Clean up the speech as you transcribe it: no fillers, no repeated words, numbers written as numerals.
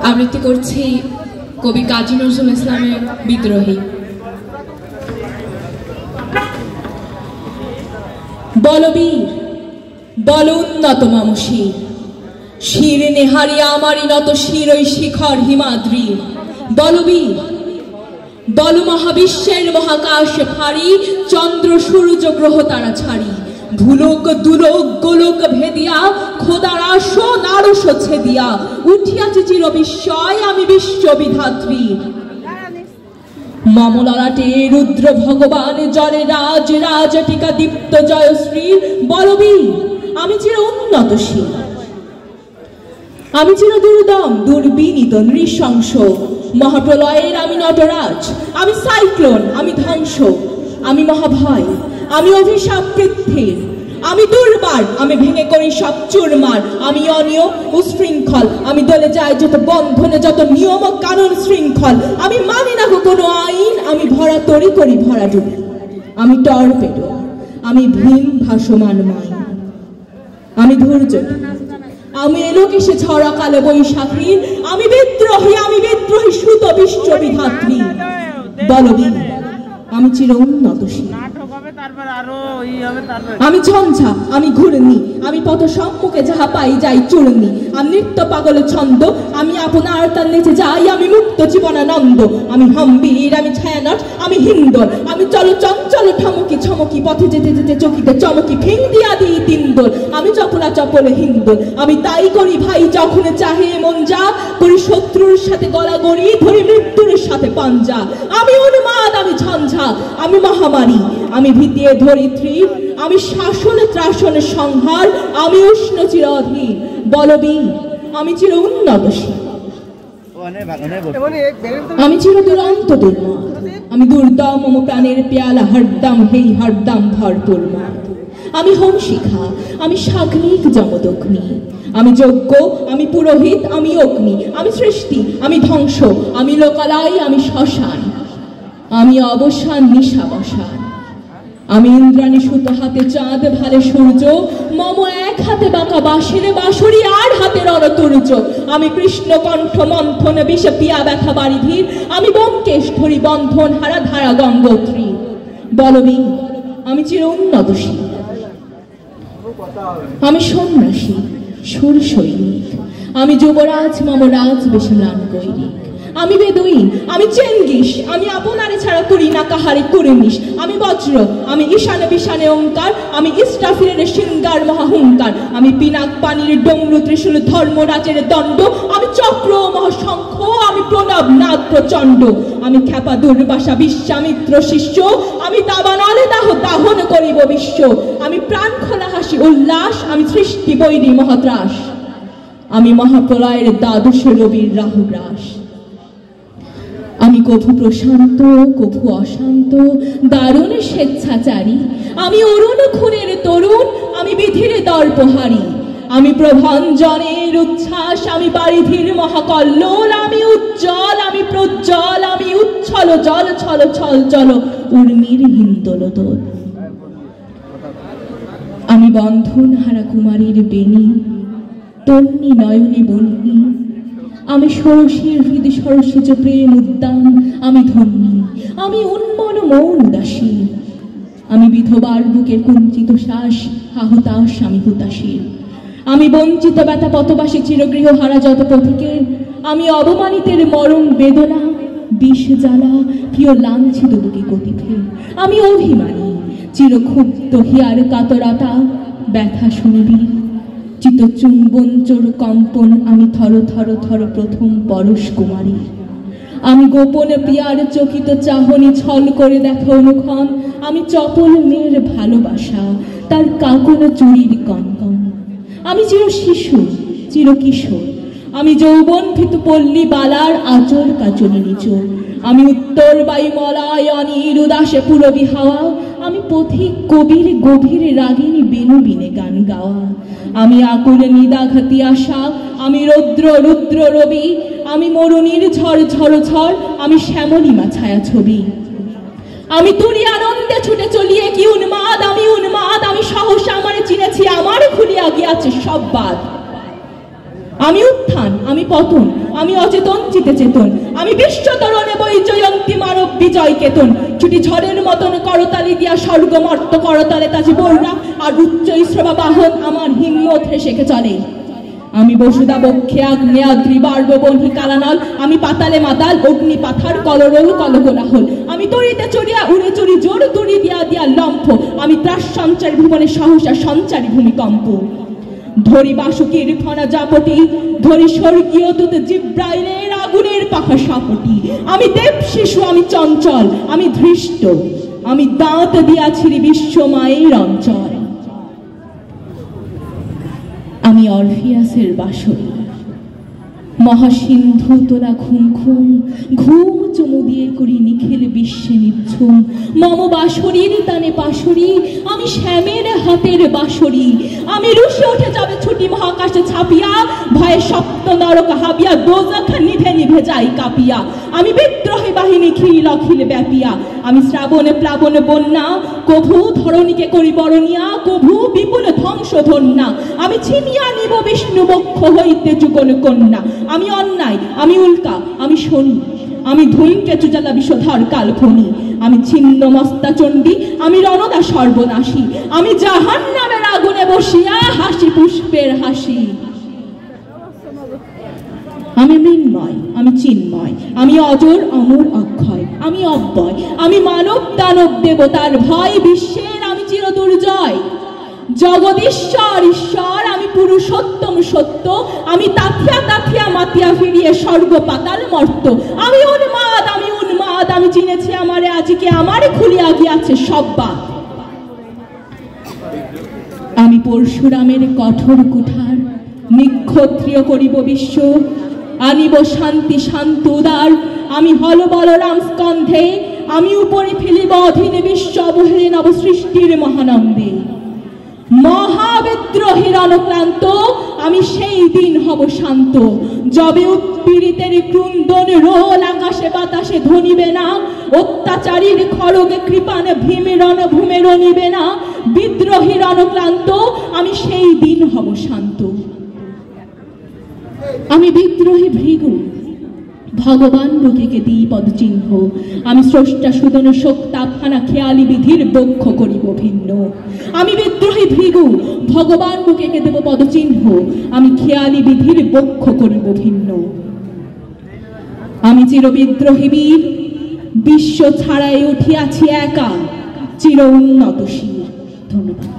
আবৃত্তি করছি কবি কাজী নজরুল ইসলামের বিদ্রোহী। বলবীর বল উন্নত মম শির, শির নেহারিয়া আমারই নত শির ওই শিখর হিমাদ্রির। বলবীর বল মহাবিশ্বের মহাকাশ ফাড়ি, চন্দ্র সূর্য গ্রহ তারা ছাড়ি। ভুলোক দুলোক গোলোক ভেদিয়া, খোদার আসন আরশ ছেদিয়া, উঠিয়াছে চির বিস্ময় আমি বিশ্ববিধাত্রী। মম ললাটে রুদ্র ভগবান জলে রাজ রাজটিকা দীপ্ত জয়শ্রী। বলবীর আমি চির উন্নতশীল, আমি চির দুর্দম দুর্বিনীত নৃশংস। মহাপ্রলয়ের আমি নটরাজ, আমি সাইক্লোন, আমি ধ্বংস। আমি মহাভয়, আমি অভিশাপ পৃথ্বীর। আমি দুর্বার, আমি ভেঙে করি সব চুরমার। আমি অনিয়ম উশৃঙ্খল, আমি দলে যাই যত বন্ধনে যত নিয়ম কানুন শৃঙ্খল। আমি মানি না কোনো আইন, আমি ভরা তরি করি ভরা ডুবি। আমি টর্পেডো, আমি ভীম ভাসমান মাইন। আমি ধৈর্য, আমি এলোকেশে ঝড়া কালো বৈশাখীর। আমি বিদ্রোহী সুত বিশ্ববিধাত্রী। বলবীর আমি চির উন্নতশীল, আমি ঝঞ্ঝা, আমি ঘূর্ণি, আমি পথ সম্মুখে যাহা পাই যাই চূর্ণি। আমি নৃত্য পাগল ছন্দ, আমি আপনার তার নেচে যাই, আমি মুক্ত জীবনানন্দ। আমি হম্বীর, আমি ছায়ানট, আমি হিন্দর, আমি চলো চঞ্চল ঠমকি ছমকি। পথে যেতে যেতে চকিতে চমকি, ফিং দিয়া দিই তিন্দর। আমি চপলা চপল হিন্দর, আমি তাই করি ভাই যখন চাহে মন যা। করি শত্রুর সাথে গলাগড়ি, ধরি মৃত্যুর সাথে পাঞ্জা। আমি উন্মাদ, আমি ঝঞ্ঝা, আমি মহামারী, আমি ভীতিয়ে ধরিত্রী। আমি শাসন ত্রাসনের সংহার, আমি উষ্ণ চির অধীর। বলবীর আমি চির উন্নতশীল, আমি চির দুরন্ত দুর্মদ। আমি দুর্দম মম প্রাণের পেয়ালা হরদম হেই হরদম ভরপুর মদ। আমি হোমশিখা, আমি সাগ্নিক যমদগ্নি। আমি যজ্ঞ, আমি পুরোহিত, আমি অগ্নি। আমি সৃষ্টি, আমি ধ্বংস, আমি লোকালয়, আমি শ্মশান। আমি অবসান নিশাবসান, আমি ইন্দ্রাণী সুত হাতে চাঁদ ভালে সূর্য। মম এক হাতে বাঁকা বাঁশের বাঁশরি, আর হাতে রণতুর্য। আমি কৃষ্ণ কণ্ঠ মন্থন বিষে পিয়া ব্যথা বারিধির। আমি ব্যোমকেশ ধরি বন্ধন হারা ধারা গঙ্গোত্রী। বলবীর আমি চির উন্নতশীল, আমি সন্ন্যাসী সুর সৈনিক। আমি যুবরাজ মম রাজ বেশে ম্লান গৈরিক। আমি বেদুইন, আমি চেঙ্গিস, আমি আপনারে ছাড়া করি না কাহারে কুর্নিশ। আমি বজ্র, আমি ঈশানে বিশানে ওঙ্কার। আমি ইস্টাফিরের সিঙ্গার মহাহুঙ্কার। আমি পিনাক পানির ডমরু ত্রিশূল ধর্মরাজের দণ্ড। আমি চক্র মহাশঙ্খ, আমি প্রণব নাদ প্রচণ্ড। আমি খ্যাপা দুর্বাসা বিশ্বামিত্র শিষ্য। আমি দাবানলে দাহ দাহন করিব বিশ্ব। আমি প্রাণ খোলা হাসি উল্লাস, আমি সৃষ্টি বৈরী মহাত্রাস। আমি মহাপ্রলয়ের দ্বাদশ রবির রাহুগ্রাস। আমি কভু প্রশান্ত কভু অশান্ত, দারুণ স্বেচ্ছাচারী। আমি অরুণ খুনের তরুণ, আমি বিধির দর্পহারী। আমি প্রভঞ্জনের উচ্ছ্বাস, আমি বারিধির মহাকল্লোল। আমি উজ্জ্বল, আমি প্রজ্জ্বল, আমি উচ্ছল জল ছল ছল চল উর্মির হিন্দোলদোল। আমি বন্ধন হারা কুমারীর বেণী, তন্নি নয়নে বন্যী। আমি ষোড়শীর হৃদয় সরস্বজ প্রেম উদ্যান। আমি ধন্যী, আমি উন্মন মৌন উদাসী। আমি বিধবার বুকের কুঞ্চিত শ্বাস, হাহতাস আমি হুতাশীর। আমি বঞ্চিত ব্যথা পথবাসী চিরগৃহ হারা যত পথিকের। আমি অবমানিতের মরণ বেদনা, বিষ জ্বালা প্রিয় লাঞ্ছিত বুকে কতিথে। আমি অভিমানী চিরক্ষুব্ধ হিয়ার কাতরতা, ব্যথা শুনিবি চিতচুম্বন চোর কম্পন। আমি থর থর থর প্রথম পরশ কুমারী। আমি গোপন প্রিয়ার চকিত চাহনি, ছল করে দেখো অনুক্ষণ। আমি চপল মেয়ের ভালোবাসা, তার কাকন চুরির কনকন। আমি চির শিশু চির কিশোর, আমি যৌবন ভীত পল্লী বালার আচর কাচনি নিচোর। আমি উত্তর বায়ু মলায়নির উদাসে পুরবী হাওয়া। আমি পথিক কবির গভীর রাগিনী বেনু বিনে গান গাওয়া। আমি আকুল নিদাঘাতি আশা, আমি রৌদ্র রুদ্র রবি। আমি মরুণীর ঝড় ঝড় ঝড়, আমি শ্যামলিমা ছায়া ছবি। আমি তুরি আনন্দে ছুটে চলিয়ে কি উন্মাদ, আমি উন্মাদ। আমি সহসা আমারে চিনেছি, আমার খুলিয়া গিয়াছে সব বাদ। আমি উত্থান, আমি পতন, আমি অচেতন চিতে চেতন, আমি বিশ্বতরণে বই জয়ন্তী মানব বিজয় কেতন। ছুটি ঝড়ের মতন করতালি দিয়া স্বর্গমর্ত করতালে তাজি বর্ণা, আর উচ্চ শ্রবা বাহন আমার হিম্মত হেসেকে চলে। আমি বসুদা বক্ষে আগ্নেয়াদ্রি বার্ববহ্নি কালানল, আমি পাতালে মাতাল অগ্নি পাথার কলরল কলকোলাহল, আমি তরিতে চড়িয়া উড়ে চড়ি জোর তুড়ি দিয়া দিয়া লম্ফ, আমি ত্রাস সঞ্চারী ভুবনে সহসা সঞ্চারী ভূমিকম্প। ধরি বাসুকীর ফনা জাপটি, ধরি স্বর্গীয় দূত জিব্রাইলের আগুনের পাখা সাপটি। আমি দেব শিশু, আমি চঞ্চল, আমি ধৃষ্ট, আমি দাঁত দিয়াছিরি বিশ্বমায়ের অঞ্চল। আমি অরফিয়াসের বাঁশরি, মহাসিন্ধু তোলা ঘুম ঘুম, ঘুম চুমু দিয়ে করি নিখিল বিশ্বে নিঝুম। মম বাঁশরীর তানে পাশরি, আমি শ্যামের হাতের বাঁশরি। আমি রুশে উঠে যাবে ছুটি মহাকাশে ছাপিয়া, ভয়ে সপ্ত নরক হাবিয়া দোজখ নিভে নিভে যাই কাঁপিয়া। আমি বিদ্রোহী বাহিনী খিল অখিল ব্যাপিয়া, আমি শ্রাবণে প্লাবনে বন্যা, কভু ধরণীকে করি বরণিয়া, কভু বিপুল ধ্বংস ধন্যা। আমি ছিনিয়া নিব বিষ্ণু বক্ষ হইতে যুগল কন্যা। আমি অন্যায়, আমি উল্কা, আমি শনি, আমি ধূমকেতু জ্বালা বিষধর কালখনি। আমি ছিন্ন মস্তা চণ্ডী, আমি রণদা সর্বনাশী। আমি জাহান্নামের আগুনে বসিয়া হাসি পুষ্পের হাসি। আমি মৃন্ময়, আমি চিন্ময়, আমি অজর অমর অক্ষয়, আমি অব্যয়, আমি মানব দানব দেবতার ভয়, বিশ্বের আমি চির দুর্জয়। জগদীশ্বর ঈশ্বর, আমি পুরুষোত্তম সত্য, আমি তাথিয়া তাথিয়া মাতিয়া ফিরিয়ে স্বর্গ পাতাল মর্ত। আমি উন্মাদ, আমি উন্মাদ, আমি চিনেছি আমারে আজকে, আমারে খুলিয়া গিয়াছে সব বাত। আমি পরশুরামের কঠোর কুঠার, নিক্ষত্রিয় করিব বিশ্ব, আনিব শান্তি শান্ত উদার। আমি হল বলরাম স্কন্ধে, আমি উপরে ফেলিব অধীনে বিশ্ব অবহেলে নবসৃষ্টির মহানন্দে। মহাবিদ্রোহীর অনুক্রান্ত, আমি সেই দিন হব শান্ত, যবে উৎপীড়িতের ক্রুন্দন রোল আকাশে বাতাসে ধ্বনিবে না, অত্যাচারীর খড়গে কৃপানে ভীমে রণভূমে রণিবে না। বিদ্রোহীর অনুক্রান্ত, আমি সেই দিন হব শান্ত। আমি বিদ্রোহী ভৃগু, ভগবান বুকেকে দিই পদচিহ্ন। আমি স্রষ্টা সুদন শোকতাপখানা খেয়ালি বিধির বক্ষ করিব ভিন্ন। আমি বিদ্রোহী ভৃগু, ভগবান বুকেকে দেব পদচিহ্ন। আমি খেয়ালি বিধির বক্ষ করিব ভিন্ন। আমি চির বিদ্রোহী বীর, বিশ্ব ছাড়াই উঠিয়াছি একা, চির উন্নতশীল। ধন্যবাদ।